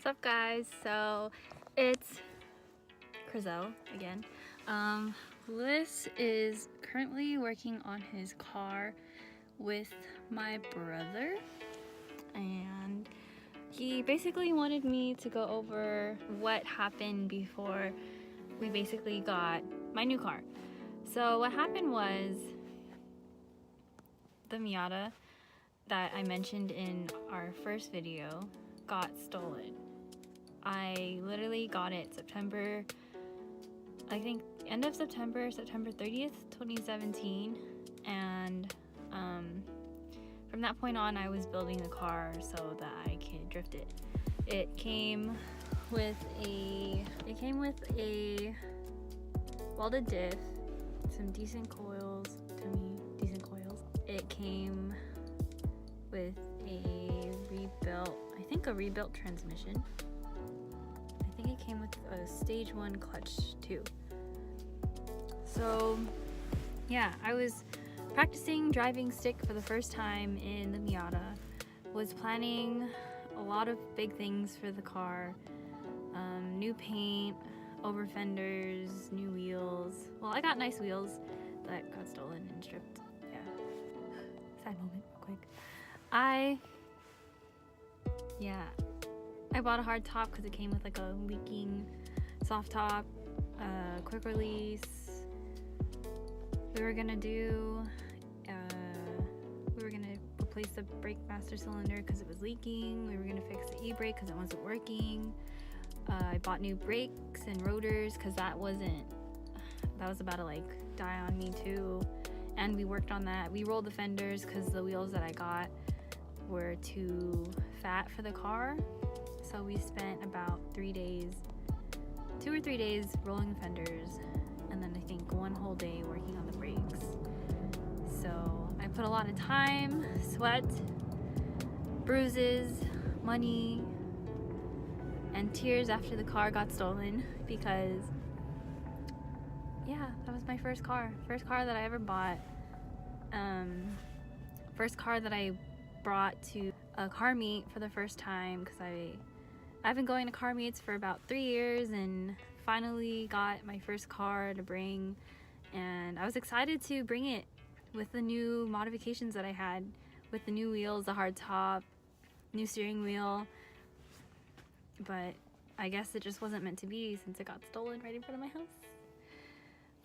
What's up, guys? So it's Crizel again. Lewis is currently working on his car with my brother, and he basically wanted me to go over what happened before we basically got my new car. So what happened was the Miata that I mentioned in our first video got stolen. I literally got it September, I think end of September 30th, 2017, and from that point on I was building the car so that I could drift it. It came with a welded diff, some decent coils, It came with a rebuilt transmission. I think it came with a stage 1 clutch too. So yeah, I was practicing driving stick for the first time in the Miata. Was planning a lot of big things for the car. New paint, over fenders, new wheels. Well, I got nice wheels that got stolen and stripped. Yeah. Sad moment real quick. I bought a hard top because it came with like a leaking soft top, quick release. We were gonna replace the brake master cylinder because it was leaking. We were gonna fix the e-brake because it wasn't working. I bought new brakes and rotors because that was about to like die on me too. And we worked on that. We rolled the fenders because the wheels that I got were too fat for the car. So we spent about 2 or 3 days rolling the fenders, and then I think 1 whole day working on the brakes. So I put a lot of time, sweat, bruises, money, and tears after the car got stolen, because yeah, that was my first car that I ever bought. First car that I brought to a car meet for the first time, because I've been going to car meets for about 3 years and finally got my first car to bring, and I was excited to bring it with the new modifications that I had, with the new wheels, the hard top, new steering wheel. But I guess it just wasn't meant to be since it got stolen right in front of my house.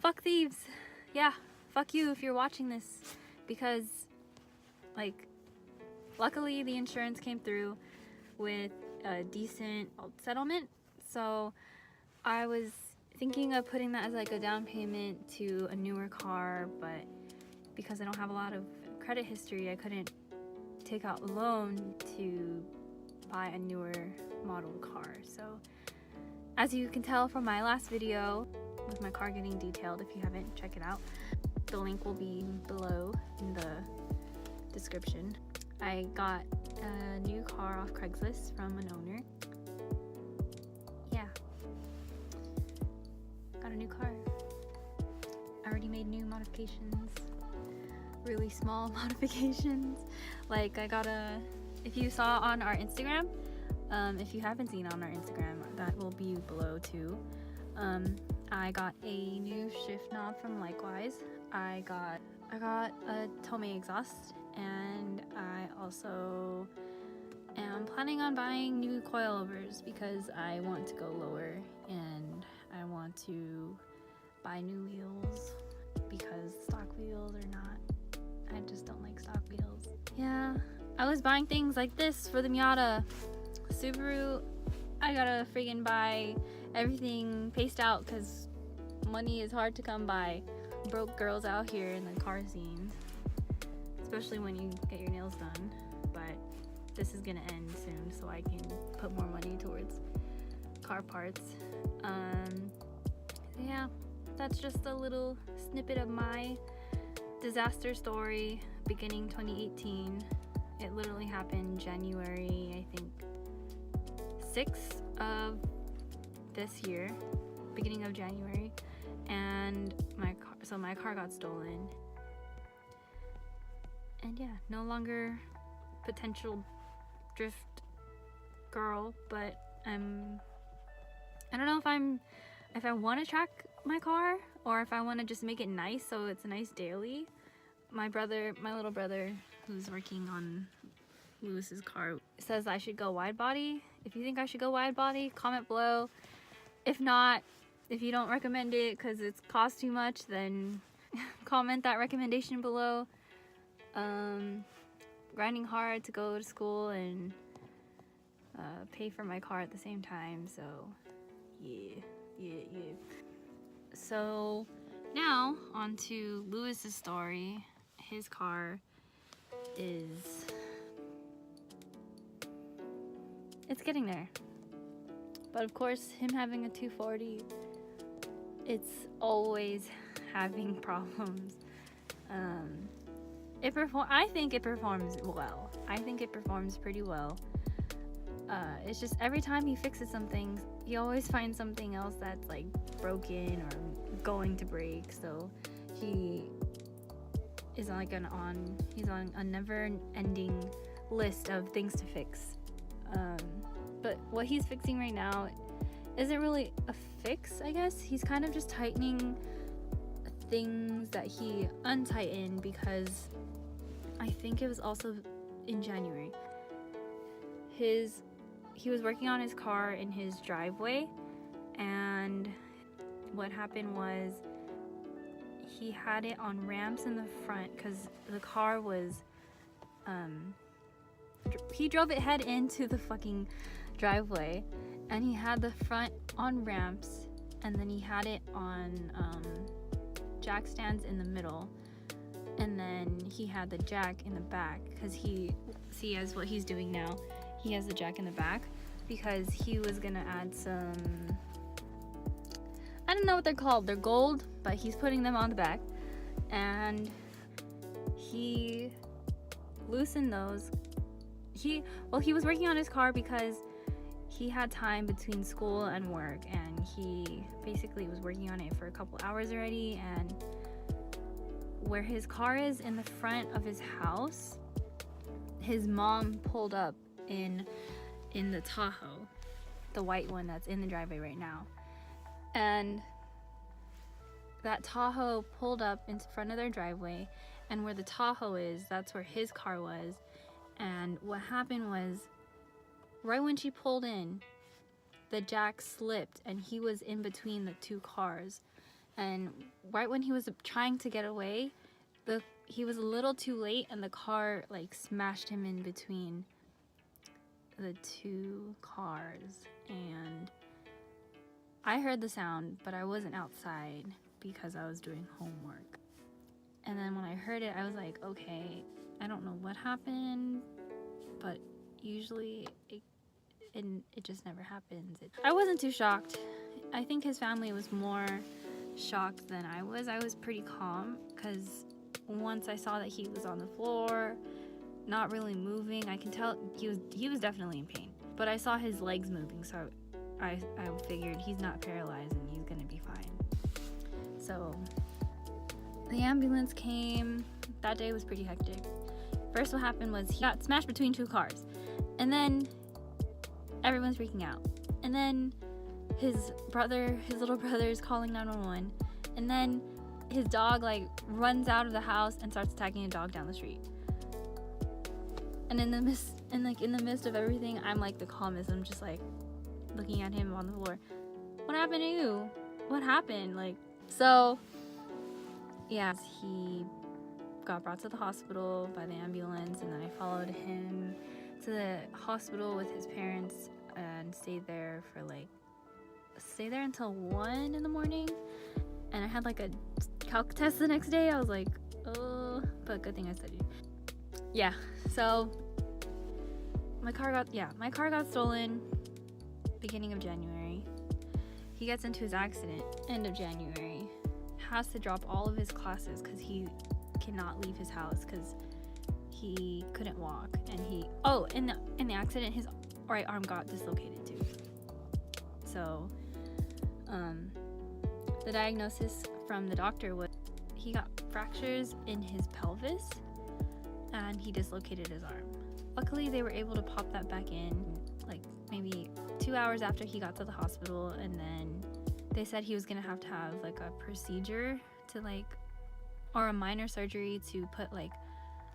Fuck thieves. Yeah, fuck you if you're watching this, because like luckily the insurance came through with a decent settlement, so I was thinking of putting that as like a down payment to a newer car, but because I don't have a lot of credit history, I couldn't take out a loan to buy a newer model car. So as you can tell from my last video with my car getting detailed, if you haven't, check it out. The link will be below in the description. I got a new car off Craigslist from an owner. Yeah, got a new car. I already made new modifications, really small modifications. Like if you saw on our Instagram, if you haven't seen on our Instagram, that will be below too. I got a new shift knob from Likewise. I got a Tomei exhaust, and I also am planning on buying new coilovers because I want to go lower, and I want to buy new wheels because stock wheels are not, I just don't like stock wheels. Yeah, I was buying things like this for the Miata. Subaru, I gotta friggin' buy everything paced out because money is hard to come by. Broke girls out here in the car scene, especially when you get your nails done. But this is gonna end soon, so I can put more money towards car parts. Yeah, that's just a little snippet of my disaster story beginning 2018. It literally happened January, I think 6th of this year, beginning of January, and my car got stolen. And yeah, no longer potential drift girl, but I don't know if I want to track my car or if I want to just make it nice so it's a nice daily. My little brother, who's working on Lewis's car, says I should go wide body. If you think I should go wide body, comment below. If not, if you don't recommend it because it's cost too much, then comment that recommendation below. Grinding hard to go to school and pay for my car at the same time, so yeah. So now on to Lewis's story. His car is, it's getting there, but of course him having a 240, it's always having problems. I think it performs well. I think it performs pretty well. It's just every time he fixes something, he always finds something else that's like broken or going to break. So he is like he's on a never-ending list of things to fix. But what he's fixing right now isn't really a fix, I guess. He's kind of just tightening things that he untightened because I think it was also in January. He was working on his car in his driveway, and what happened was he had it on ramps in the front because the car was he drove it head into the fucking driveway, and he had the front on ramps, and then he had it on jack stands in the middle, and then he had the jack in the back because as what he's doing now, he has the jack in the back because he was gonna add some, I don't know what they're called, they're gold, but he's putting them on the back, and he loosened those. He was working on his car because he had time between school and work, and he basically was working on it for a couple hours already. And where his car is in the front of his house, his mom pulled up in the Tahoe, the white one that's in the driveway right now, and that Tahoe pulled up in front of their driveway, and where the Tahoe is, that's where his car was. And what happened was, right when she pulled in, the jack slipped and he was in between the two cars, and right when he was trying to get away, he was a little too late, and the car like smashed him in between the two cars. And I heard the sound, but I wasn't outside because I was doing homework. And then when I heard it, I was like, okay, I don't know what happened, but usually it just never happens. I wasn't too shocked. I think his family was more shocked than I was. I was pretty calm because once I saw that he was on the floor, not really moving, I can tell he was definitely in pain. But I saw his legs moving, so I figured he's not paralyzed and he's gonna be fine. So the ambulance came. That day was pretty hectic. First, what happened was he got smashed between two cars, and then everyone's freaking out, and then his little brother is calling 911, and then his dog like runs out of the house and starts attacking a dog down the street. And in the midst of everything, I'm like the calmest. I'm just like looking at him on the floor. What happened to you? What happened? Like, so yeah, he got brought to the hospital by the ambulance, and then I followed him to the hospital with his parents and stayed there until 1 in the morning. And I had like a calc test the next day. I was like, oh, but good thing I studied. Yeah, so my car got stolen beginning of January. He gets into his accident end of January. Has to drop all of his classes because he cannot leave his house because he couldn't walk. And in the accident, his right arm got dislocated too. So the diagnosis from the doctor was he got fractures in his pelvis, and he dislocated his arm. Luckily, they were able to pop that back in like maybe 2 hours after he got to the hospital, and then they said he was gonna have like a procedure to or a minor surgery to put like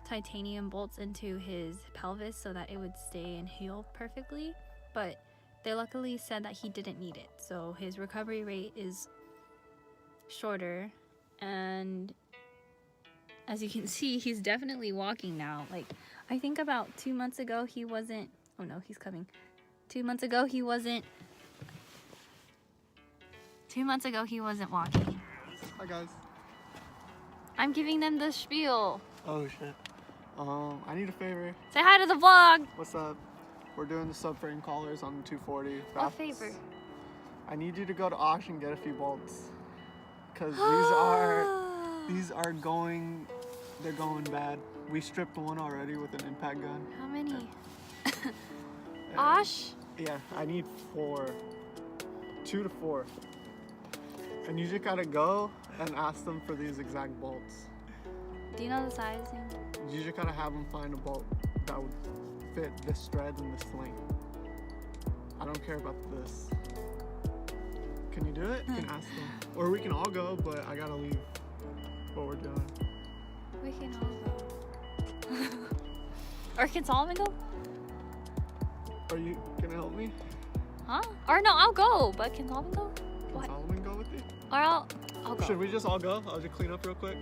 titanium bolts into his pelvis so that it would stay and heal perfectly. But they luckily said that he didn't need it, so his recovery rate is shorter, and as you can see, he's definitely walking now. Like, I think about 2 months ago he wasn't. Oh no, he's coming. 2 months ago he wasn't. 2 months ago he wasn't walking. Hi guys. I'm giving them the spiel. Oh shit. I need a favor. Say hi to the vlog. What's up? We're doing the subframe collars on the 240. What favor? I need you to go to Osh and get a few bolts, cause these are going. They're going bad. We stripped one already with an impact gun. How many? Osh? Yeah, I need 4. 2 to 4. And you just gotta go and ask them for these exact bolts. Do you know the sizing? You just gotta have them find a bolt that would fit this thread and this length. I don't care about this. Can you do it? You can ask them. Or we can all go, but I gotta leave what we're doing. We can all go. Or can Solomon go? Are you gonna help me? Huh? Or no, I'll go, but can Solomon go? Can What? Solomon go with you? Or I'll go. Should we just all go? I'll just clean up real quick.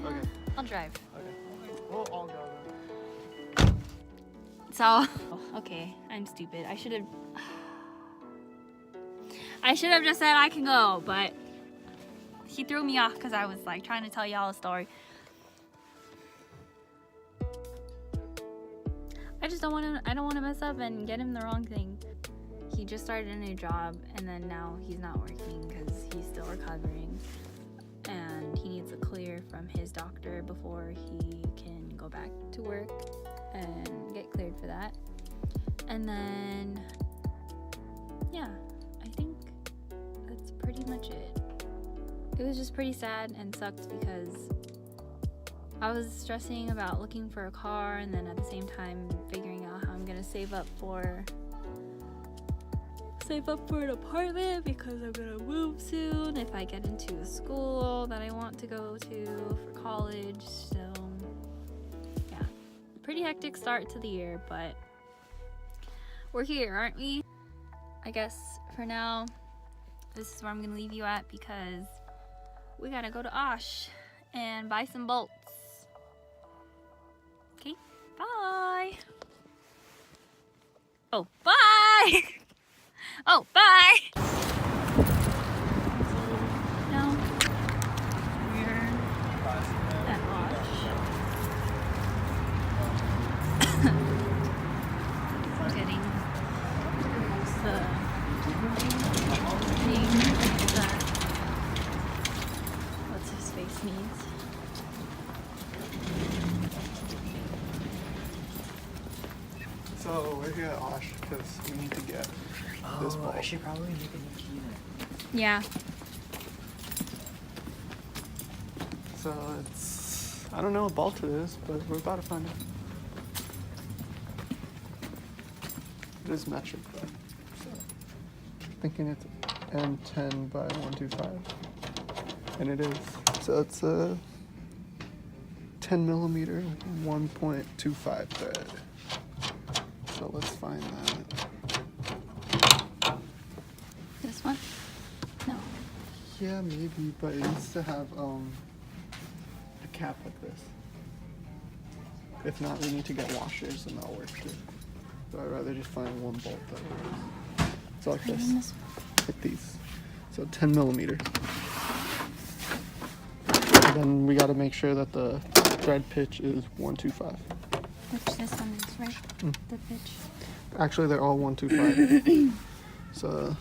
Yeah. Okay. I'll drive. Okay. We'll all go then. So, okay, I'm stupid. I should have just said I can go, but he threw me off because I was like trying to tell y'all a story. I just don't want to mess up and get him the wrong thing. He just started a new job, and then now he's not working because he's still recovering, and he needs a clear from his doctor before he can go back to work and get cleared for that. And then, yeah, I think that's pretty much it. It was just pretty sad and sucked because I was stressing about looking for a car, and then at the same time figuring out how I'm gonna save up for an apartment because I'm gonna move soon if I get into a school that I want to go to for college. So yeah, pretty hectic start to the year, but we're here, aren't we? I guess for now this is where I'm gonna leave you at because we gotta go to Osh and buy some bolts. Okay, bye. Oh, bye. Oh, bye. Now we're at Osh. Getting the thing that what's his face needs. So we're here at Osh because we need to get this bolt. I should probably make a new key then. Yeah. So it's, I don't know what bolt it is, but we're about to find it. It is metric though. So thinking it's M10 by 125. And it is. So it's a 10 millimeter 1.25 thread. So let's find that. This one? No. Yeah, maybe, but it needs to have a cap like this. If not, we need to get washers and that'll work too. So I'd rather just find one bolt that works. So like this. Like these. So 10 millimeter. And then we gotta make sure that the thread pitch is 125. Which this one is, right? The pitch. Actually, they're all 125. So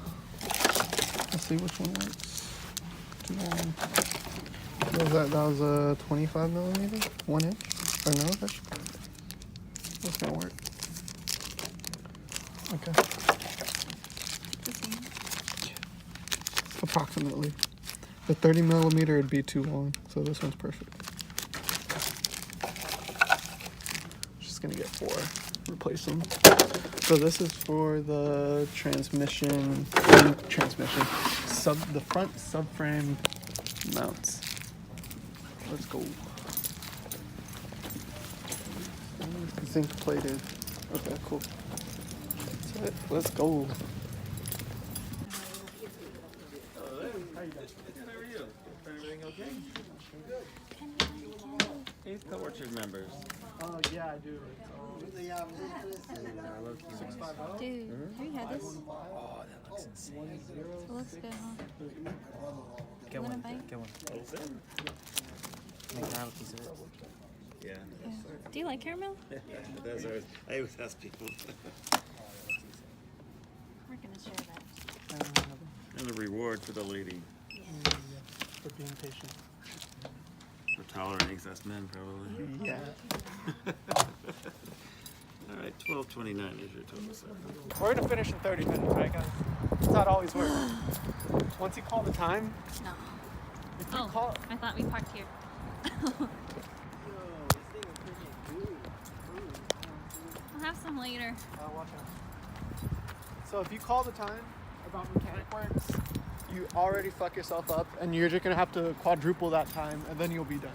let's see which one works. What was that? That was a 25 millimeter, 1 inch. Or no, that's gonna work. Okay. The same. Approximately. The 30 millimeter would be too long, so this one's perfect. gonna get 4. Replace them. So this is for the transmission. The front subframe mounts. Let's go. Zinc plated. Okay, cool. That's it. Let's go. How are you? Everything okay? He's co-orchard members. Oh yeah, I do. Dude, have you had this? Oh, that looks insane. It looks good, huh? Get You one. wanna bite? Get one. Make that a piece of it. Yeah. Yeah. Do you like caramel? That's ours. I always ask people. We're gonna share that. And a reward for the lady For being patient. for tolerating us men, probably. Yeah. All right, 12:29 is your total set. We're gonna finish in 30 minutes, right, guys? That's how it always works. Once you call the time, No. if you Oh, call. I thought we parked here. I'll have some later. Watch out. So if you call the time about mechanic works, you already fuck yourself up, and you're just gonna have to quadruple that time, and then you'll be done.